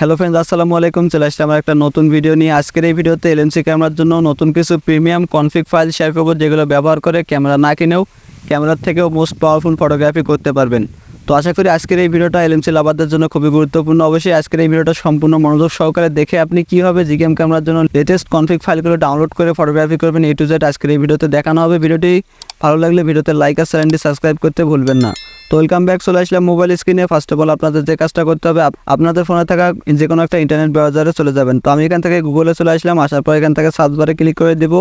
Hello friends, আসসালামু আলাইকুম। চলে আসলাম আমার একটা নতুন ভিডিও নিয়ে। আজকের এই ভিডিওতে এলএমসি ক্যামেরার জন্য নতুন কিছু প্রিমিয়াম কনফিগ ফাইল শেয়ার করব, যেগুলো ব্যবহার করে ক্যামেরা না কিনেও ক্যামেরার থেকেও মোস্ট পাওয়ারফুল ফটোগ্রাফি করতে পারবেন। তো আশা করি আজকের এই ভিডিওটা এলএমসি লাভারদের জন্য খুবই গুরুত্বপূর্ণ। অবশ্যই আজকের এই ভিডিওটা সম্পূর্ণ মনোযোগ সহকারে দেখে আপনি কীভাবে জিকেএম ক্যামেরার জন্য লেটেস্ট কনফিগ ফাইলগুলো ডাউনলোড করে ফটোগ্রাফি করবেন A to Z আজকের এই ভিডিওতে দেখানো হবে। ভিডিওটি ভালো লাগলে ভিডিওতে লাইক আর চ্যানেলটি সাবস্ক্রাইব করতে ভুলবেন না। তো ওয়েলকাম ব্যাক, চলে আসলাম মোবাইল স্ক্রিনে। ফার্স্ট অফ অল আপনাদের যে কাজটা করতে হবে, আপনাদের ফোনে থাকা যে কোনো একটা ইন্টারনেট ব্রাউজারে চলে যাবেন। তো আমি এখান থেকে গুগলে চলে আসলাম। আসার পর এখান থেকে সার্চ বারে ক্লিক করে দেবো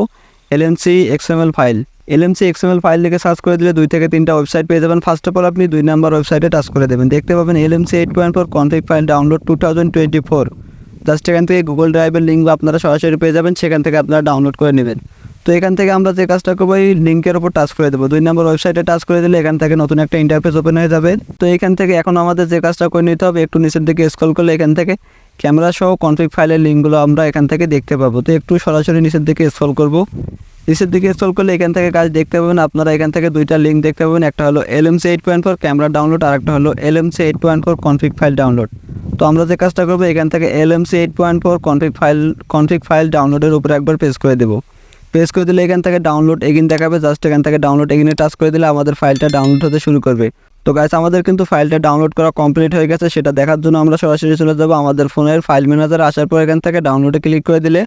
LMC XML file. LMC XML file লিখে সার্চ করে দিলে 2 থেকে 3টা ওয়েবসাইট পেয়ে যাবেন। ফার্স্ট অফ অল আপনি 2 নাম্বার ওয়েবসাইটে টাচ করে দেবেন। দেখতে পাবেন LMC 8.4 config file download 2024। Just এখান থেকে গুগল ড্রাইভের লিঙ্ক আপনারা সরাসরি পেয়ে যাবেন, সেখান থেকে আপনারা ডাউনলোড করে নেবেন। তো এখান থেকে আমরা যে কাজটা করবো, এই লিঙ্কের উপর টাচ করে দেবো। 2 নম্বর ওয়েবসাইটে টাচ করে দিলে এখান থেকে নতুন একটা ইন্টারফেস ওপেন হয়ে যাবে। তো এখান থেকে এখন আমাদের যে কাজটা করে নিতে হবে, একটু নিচের দিকে স্ক্রল করলে এখান থেকে ক্যামেরা সহ কনফিগ ফাইলের লিঙ্কগুলো আমরা এখান থেকে দেখতে পাবো। তো একটু সরাসরি নিচের দিকে স্ক্রল করব। নিচের দিকে স্ক্রল করলে এখান থেকে কাজ দেখতে পাবেন। আপনারা এখান থেকে 2টা লিঙ্ক দেখতে পাবেন। একটা হলো এলএমসি 8.4 ক্যামেরা ডাউনলোড, আর একটা হলো এলএমসি 8.4 কনফিগ ফাইল ডাউনলোড। তো আমরা যে কাজটা করবো, এখান থেকে এলএমসি 8.4 কনফিগ ফাইল ডাউনলোডের উপরে একবার প্রেস করে দেবো। প্রেস করে দিলে এখান থেকে ডাউনলোড এগিন দেখাবে। জাস্ট এখান থেকে ডাউনলোড এগিনে টাচ করে দিলে আমাদের ফাইলটা ডাউনলোড হতে শুরু করবে। তো গাইস, আমাদের কিন্তু ফাইলটা ডাউনলোড করা কমপ্লিট হয়ে গেছে। সেটা দেখার জন্য আমরা সরাসরি চলে যাব আমাদের ফোনের ফাইল ম্যানেজারে। আসার পর এখান থেকে ডাউনলোডে ক্লিক করে দিলে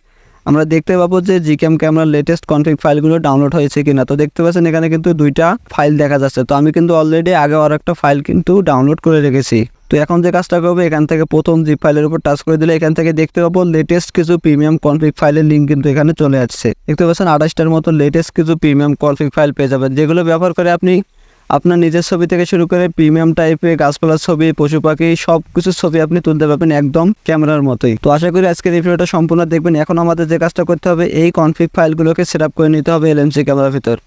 আমরা দেখতে পাবো যে জিকেএম ক্যামেরার লেটেস্ট কনফিগ ফাইলগুলো ডাউনলোড হয়েছে কিনা। তো দেখতে পাচ্ছেন এখানে কিন্তু 2টা ফাইল দেখা যাচ্ছে। তো আমি কিন্তু অলরেডি আগে আর একটা ফাইল কিন্তু ডাউনলোড করে রেখেছি। তো এখন যে কাজটা করবো, এখান থেকে প্রথম জিপ ফাইলের উপর টাচ করে দিলে এখান থেকে দেখতে পাবো লেটেস্ট কিছু প্রিমিয়াম কনফিগ ফাইলের লিঙ্ক কিন্তু এখানে চলে আসছে। দেখতে পাচ্ছেন 28টার মতো লেটেস্ট কিছু প্রিমিয়াম কনফিগ ফাইল পেয়ে যাবেন, যেগুলো ব্যবহার করে আপনি আপনার নিজের ছবি থেকে শুরু করে প্রিমিয়াম টাইপের গাছপালার ছবি, পশু পাখি সব কিছুর ছবি আপনি তুলতে পারবেন একদম ক্যামেরার মতোই। তো আশা করি আজকের এই ভিডিওটা সম্পূর্ণ দেখবেন। এখন আমাদের যে কাজটা করতে হবে, এই কনফিগ ফাইলগুলোকে সেট আপ করে নিতে হবে এলএমসি ক্যামেরার ভিতর।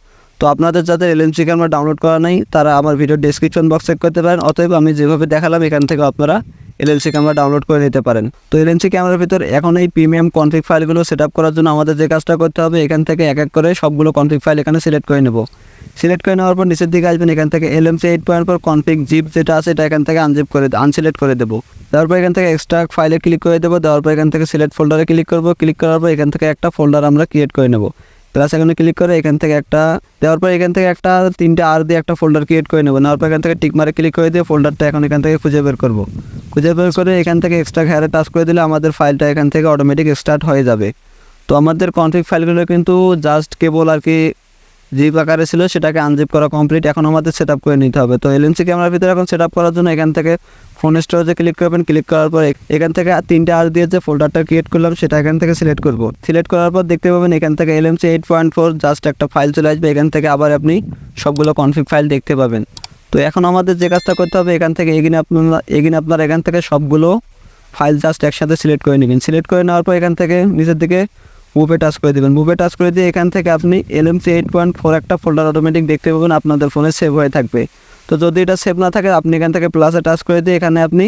তো আপনাদের যাদের এলএমসি ক্যামেরা ডাউনলোড করা নেই, তারা আমার ভিডিও ডেসক্রিপশন বক্স চেক করতে পারেন। অতএব আমি যেভাবে দেখালাম এখান থেকে আপনারা এলএমসি ক্যামেরা ডাউনলোড করে নিতে পারেন। তো এলএমসি ক্যামেরার ভিতর এখন এই প্রিমিয়াম কনফিগ ফাইলগুলো সেট আপ করার জন্য আমাদের যে কাজটা করতে হবে, এখান থেকে এক এক করে সবগুলো কনফিগ ফাইল এখানে সিলেক্ট করে নেব। সিলেক্ট করে নেওয়ার পর নিচের দিকে আসবেন। এখান থেকে এলএমসি 8.4 কনফিগ জিপ যেটা আছে এটা এখান থেকে আনসিলেক্ট করে দেবো। তারপর এখান থেকে এক্সট্রাক্ট ফাইলে ক্লিক করে দেবো। দেওয়ার পর এখান থেকে সিলেক্ট ফোল্ডারে ক্লিক করব। ক্লিক করার পর এখান থেকে একটা ফোল্ডার আমরা ক্রিয়েট করে নেব। প্লাস এখানে ক্লিক করে এখান থেকে একটা দেওয়ার পর এখান থেকে একটা 3টে আর দিয়ে একটা ফোল্ডার ক্রিয়েট করে নেব। নেওয়ার পর এখান থেকে টিকমারে ক্লিক করে দিয়ে ফোল্ডারটা এখন এখান থেকে খুঁজে বের করব। খুঁজে বের করে এখান থেকে এক্সট্রা হেয়ারে টাচ করে দিলে আমাদের ফাইলটা এখান থেকে অটোমেটিক স্টার্ট হয়ে যাবে। তো আমাদের কনফিগ ফাইলগুলো কিন্তু জাস্ট কেবল আর কি জিপ আকারে ছিল, সেটাকে আনজিপ করা কমপ্লিট। এখন আমাদের সেট আপ করে নিতে হবে। তো এলএমসি ক্যামেরার ভিতরে এখন সেট আপ করার জন্য এখান থেকে ফোন স্টোরেজে ক্লিক করবেন। ক্লিক করার পর এখান থেকে 3টে আর দিয়ে যে ফোল্ডারটা ক্রিয়েট করলাম সেটা এখান থেকে সিলেক্ট করব। সিলেক্ট করার পর দেখতে পাবেন এখান থেকে এলএমসি 8.4 জাস্ট একটা ফাইল চলে আসবে। এখান থেকে আবার আপনি সবগুলো কনফিগ ফাইল দেখতে পাবেন। তো এখন আমাদের যে কাজটা করতে হবে, এখান থেকে এগিনে আপনারা এখান থেকে সবগুলো ফাইল জাস্ট একসাথে সিলেক্ট করে নেবেন। সিলেক্ট করে নেওয়ার পর এখান থেকে নিচের দিকে মুভে টাচ করে দেবেন। মুভে টাচ করে দিয়ে এখান থেকে আপনি এলএমসি 8.4 একটা ফোল্ডার অটোমেটিক দেখতে পাবেন, আপনাদের ফোনে সেভ হয়ে থাকবে। তো যদি এটা সেভ না থাকে, আপনি এখান থেকে প্লাসে টাচ করে দিয়ে এখানে আপনি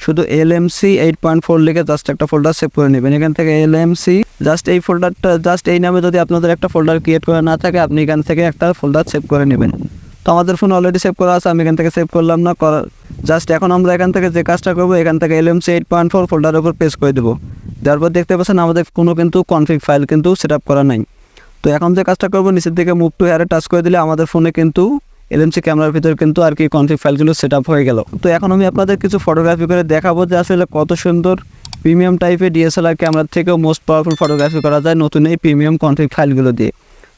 শুধু এলএমসি 8.4 লিখে জাস্ট একটা ফোল্ডার সেভ করে নেবেন। এখান থেকে এলএমসি জাস্ট এই ফোল্ডারটা জাস্ট এই নামে যদি আপনাদের একটা ফোল্ডার ক্রিয়েট করা না থাকে, আপনি এখান থেকে একটা ফোল্ডার সেভ করে নেবেন। তো আমাদের ফোন অলরেডি সেভ করা আছে, আমি এখান থেকে সেভ করলাম না। জাস্ট এখন আমরা এখান থেকে যে কাজটা করবো, এখান থেকে এলএমসি 8.4 ফোল্ডারের উপর প্রেস করে দেবো। দেওয়ার পর দেখতে পাচ্ছেন আমাদের কোনো কিন্তু কনফিগ ফাইল কিন্তু সেট আপ করা নাই। তো এখন যে কাজটা করবো, নিচের দিকে মুভ টু হেয়ারে টাচ করে দিলে আমাদের ফোনে কিন্তু এলএমসি ক্যামেরার ভিতর কিন্তু আর কি কনফিগ ফাইলগুলো সেট আপ হয়ে গেল। তো এখন আমি আপনাদের কিছু ফটোগ্রাফি করে দেখাবো যে আসলে কত সুন্দর প্রিমিয়াম টাইপের ডিএসএলআর ক্যামেরার থেকেও মোস্ট পাওয়ারফুল ফটোগ্রাফি করা যায় নতুন এই প্রিমিয়াম কনফিগ ফাইলগুলো দিয়ে।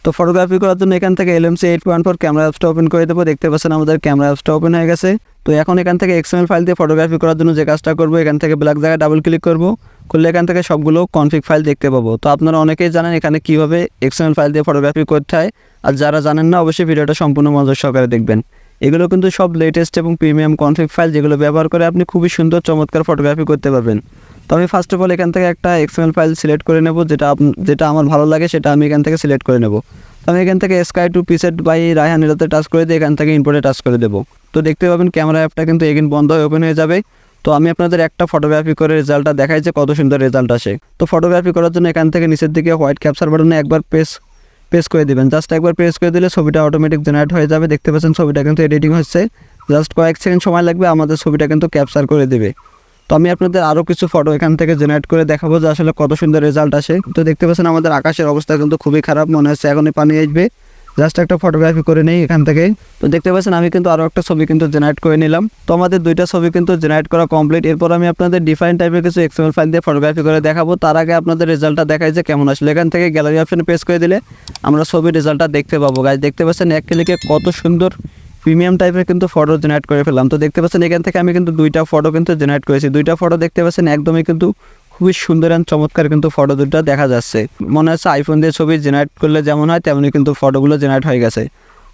তো ফটোগ্রাফি করার জন্য এখান থেকে এলএমসি 8.4 ক্যামেরা অ্যাপসটা ওপেন করে দেবো। দেখতে পাচ্ছেন আমাদের ক্যামেরা অ্যাপসটা ওপেন হয়ে গেছে। তো এখন এখান থেকে XML ফাইল দিয়ে ফটোগ্রাফি করার জন্য যে কাজটা করবো, এখান থেকে ব্ল্যাক জায়গায় ডাবল ক্লিক করবো। করলে এখান থেকে সবগুলো কনফিগ ফাইল দেখতে পাবো। তো আপনারা অনেকেই জানেন এখানে কীভাবে XML ফাইল দিয়ে ফটোগ্রাফি করতে হয়, আর যারা জানেন না অবশ্যই ভিডিওটা সম্পূর্ণ মনোযোগ সহকারে দেখবেন। এগুলো কিন্তু সব লেটেস্ট এবং প্রিমিয়াম কনফিগ ফাইল, যেগুলো ব্যবহার করে আপনি খুবই সুন্দর চমৎকার ফটোগ্রাফি করতে পারবেন। তো আমি ফার্স্ট অফ অল এখান থেকে একটা XML ফাইল সিলেক্ট করে নেব, যেটা আমার ভালো লাগে সেটা আমি এখান থেকে সিলেক্ট করে নেব। তো আমি এখান থেকে sky to preset by Rayhan এটাতে টাচ করে দিয়ে এখান থেকে ইম্পোর্টে টাচ করে দেবো। তো দেখতে পাবেন ক্যামেরা অ্যাপটা কিন্তু এগেন বন্ধ হয়ে ওপেন হয়ে যাবে। তো আমি আপনাদের একটা ফটোগ্রাফি করে রেজাল্টটা দেখাই যে কত সুন্দর রেজাল্ট আসে। তো ফটোগ্রাফি করার জন্য এখান থেকে নিচের দিকে হোয়াইট ক্যাপচার বাটনে একবার প্রেস করে দেবেন। জাস্ট একবার প্রেস করে দিলে ছবিটা অটোমেটিক জেনারেট হয়ে যাবে। দেখতে পাচ্ছেন ছবিটা কিন্তু এডিটিং হচ্ছে, জাস্ট কয়েক সেকেন্ড সময় লাগবে, আমাদের ছবিটা কিন্তু ক্যাপচার করে দেবে। তো আমি আপনাদের আরও কিছু ফটো এখান থেকে জেনারেট করে দেখাবো যে আসলে কত সুন্দর রেজাল্ট আসে। তো দেখতে পাচ্ছেন আমাদের আকাশের অবস্থা কিন্তু খুবই খারাপ, মনে হচ্ছে এখনই পানি আসবে। জাস্ট একটা ফটোগ্রাফি করে নেই এখান থেকে। তো দেখতে পাচ্ছেন আমি কিন্তু আরও একটা ছবি কিন্তু জেনারেট করে নিলাম। তো আমাদের দুইটা ছবি কিন্তু জেনারেট করা কমপ্লিট। এরপর আমি আপনাদের ডিফারেন্ট টাইপের কিছু এক্সএমএল ফাইল দিয়ে ফটোগ্রাফি করে দেখাবো। তার আগে আপনাদের রেজাল্টটা দেখাই যে কেমন আসলে। এখান থেকে গ্যালারি অপশনে প্রেস করে দিলে আমরা ছবির রেজাল্টটা দেখতে পাবো। গাইজ দেখতে পাচ্ছেন এক ক্লিকে কত সুন্দর প্রিমিয়াম টাইপের কিন্তু ফটো জেনারেট করে ফেললাম। তো দেখতে পাচ্ছেন এখান থেকে আমি কিন্তু দুইটা ফটো কিন্তু জেনারেট করেছি। দুইটা ফটো দেখতে পাচ্ছেন একদমই কিন্তু খুবই সুন্দর অ্যান্ড চমৎকার কিন্তু ফটো দুটো দেখা যাচ্ছে। মনে হচ্ছে আইফোন দিয়ে ছবি জেনারেট করলে যেমন হয় তেমনি কিন্তু ফটোগুলো জেনারেট হয়ে গেছে।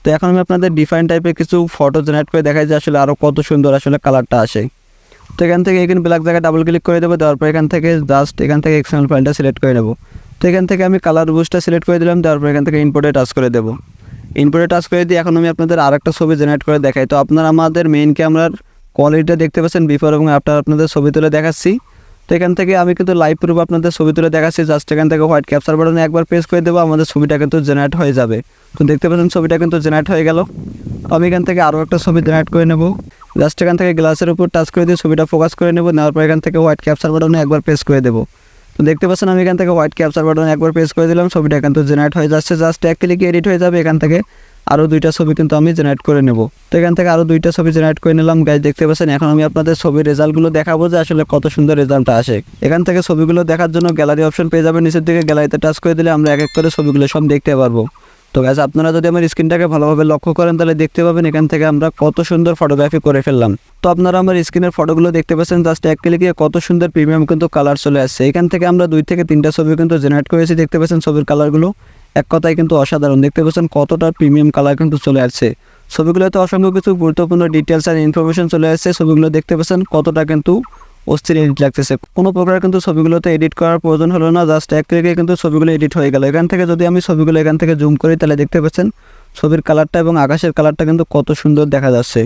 তো এখন আমি আপনাদের ডিফারেন্ট টাইপের কিছু ফটো জেনারেট করে দেখাই যে আসলে আরও কত সুন্দর আসলে কালারটা আসে। তো এখান থেকে এখানে ব্ল্যাক জায়গায় ডাবল ক্লিক করে দেবো। দেওয়ার পর এখান থেকে জাস্ট এখান থেকে এক্সএমএল ফাইলটা সিলেক্ট করে নেব। তো এখান থেকে আমি কালার বুস্টটা সিলেক্ট করে দিলাম। দেওয়ার পর এখান থেকে ইনপুটে টাচ করে দেবো। ইনপুটে টাচ করে দিয়ে এখন আমি আপনাদের আরেকটা ছবি জেনারেট করে দেখাই। তো আপনারা আমাদের মেইন ক্যামেরার কোয়ালিটিটা দেখতে পাচ্ছেন বিফোর এবং আফটার আপনাদের ছবি তুলে দেখাচ্ছি। তো এখান থেকে আমি কিন্তু লাইভ প্রুফ আপনাদের ছবি তুলে দেখাচ্ছি। জাস্ট এখান থেকে হোয়াইট ক্যাপচার বাটনে একবার প্রেস করে দেবো, আমাদের ছবিটা কিন্তু জেনারেট হয়ে যাবে। তো দেখতে পাচ্ছেন ছবিটা কিন্তু জেনারেট হয়ে গেল। আমি এখান থেকে আরও একটা ছবি জেনারেট করে নেব। জাস্ট এখান থেকে গ্লাসের উপর টাচ করে দিয়ে ছবিটা ফোকাস করে নেব। নেওয়ার পর এখান থেকে হোয়াইট ক্যাপচার বাটনে একবার প্রেস করে দেবো। তো দেখতে পাচ্ছেন আমি এখান থেকে হোয়াইট ক্যাপচার বাটনে একবার প্রেস করে দিলাম, ছবিটা কিন্তু জেনারেট হয়ে যাচ্ছে। জাস্ট এক ক্লিকে এডিট হয়ে যাবে। এখান থেকে আরও দুইটা ছবি কিন্তু আমি জেনারেট করে নেব। তো এখান থেকে আরও দুইটা ছবি জেনারেট করে নিলাম। গাইজ দেখতে পাচ্ছেন এখন আমি আপনাদের ছবির রেজাল্টগুলো দেখাবো যে আসলে কত সুন্দর রেজাল্টটা আসে। এখান থেকে ছবিগুলো দেখার জন্য গ্যালারি অপশন পেয়ে যাবেন। নিচের দিকে গ্যালারিতে টাচ করে দিলে আমরা এক এক করে ছবিগুলো সব দেখতে পারবো। তো গাইজ আপনারা যদি আমার স্ক্রিনটাকে ভালোভাবে লক্ষ্য করেন তাহলে দেখতে পাবেন এখান থেকে আমরা কত সুন্দর ফটোগ্রাফি করে ফেললাম। তো আপনারা আমার স্ক্রিনের ফটোগুলো দেখতে পাচ্ছেন। জাস্ট এক ক্লিকে কত সুন্দর প্রিমিয়াম কিন্তু কালার চলে আসছে। এখান থেকে আমরা 2 থেকে 3টা ছবি কিন্তু জেনারেট করেছি। দেখতে পাচ্ছেন ছবির কালারগুলো এক কথায় কিন্তু অসাধারণ। দেখতে পাচ্ছেন কতটা প্রিমিয়াম কালার কিন্তু চলে আসছে। ছবিগুলোতে অসংখ্য কিছু গুরুত্বপূর্ণ ডিটেলস আর ইনফরমেশন চলে আসছে। ছবিগুলো দেখতে পাচ্ছেন কতটা কিন্তু অস্থির এডিট লাগতেছে। কোনো প্রকার কিন্তু ছবিগুলোতে এডিট করার প্রয়োজন হলো না। জাস্ট এক ক্লিকে কিন্তু ছবিগুলো এডিট হয়ে গেল। এখান থেকে যদি আমি ছবিগুলো এখান থেকে জুম করি তাহলে দেখতে পাচ্ছেন ছবির কালারটা এবং আকাশের কালারটা কিন্তু কত সুন্দর দেখা যাচ্ছে।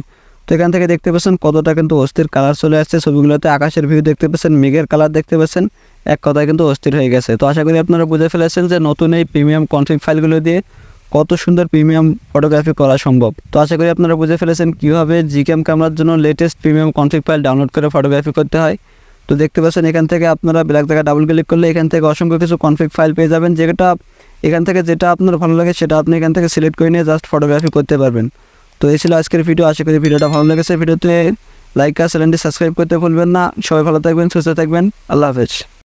তো এখান থেকে দেখতে পাচ্ছেন কতটা কিন্তু অস্থির কালার চলে আসছে ছবিগুলোতে। আকাশের ভিউ দেখতে পাচ্ছেন, মেঘের কালার দেখতে পাচ্ছেন, এক কথায় কিন্তু অস্থির হয়ে গেছে। তো আশা করি আপনারা বুঝে ফেলেছেন যে নতুন এই প্রিমিয়াম কনফিগ ফাইলগুলো দিয়ে কত সুন্দর প্রিমিয়াম ফটোগ্রাফি করা সম্ভব। তো আশা করি আপনারা বুঝে ফেলেছেন কীভাবে জিক্যাম ক্যামেরার জন্য latest premium config file download করে ফটোগ্রাফি করতে হয়। তো দেখতে পাচ্ছেন এখান থেকে আপনারা ব্ল্যাক জায়গায় ডাবল ক্লিক করলে এখান থেকে অসংখ্য কিছু কনফিগ ফাইল পেয়ে যাবেন। যেটা এখান থেকে যেটা আপনার ভালো লাগে সেটা আপনি এখান থেকে সিলেক্ট করে নিয়ে জাস্ট ফটোগ্রাফি করতে পারবেন। তো এই ছিল আজকের ভিডিও। আশা করি ভিডিওটা ভালো লেগেছে। ভিডিওতে লাইক আর চ্যানেলটি সাবস্ক্রাইব করতে ভুলবেন না। সবাই ভালো থাকবেন, সুস্থ থাকবেন। আল্লাহ হাফেজ।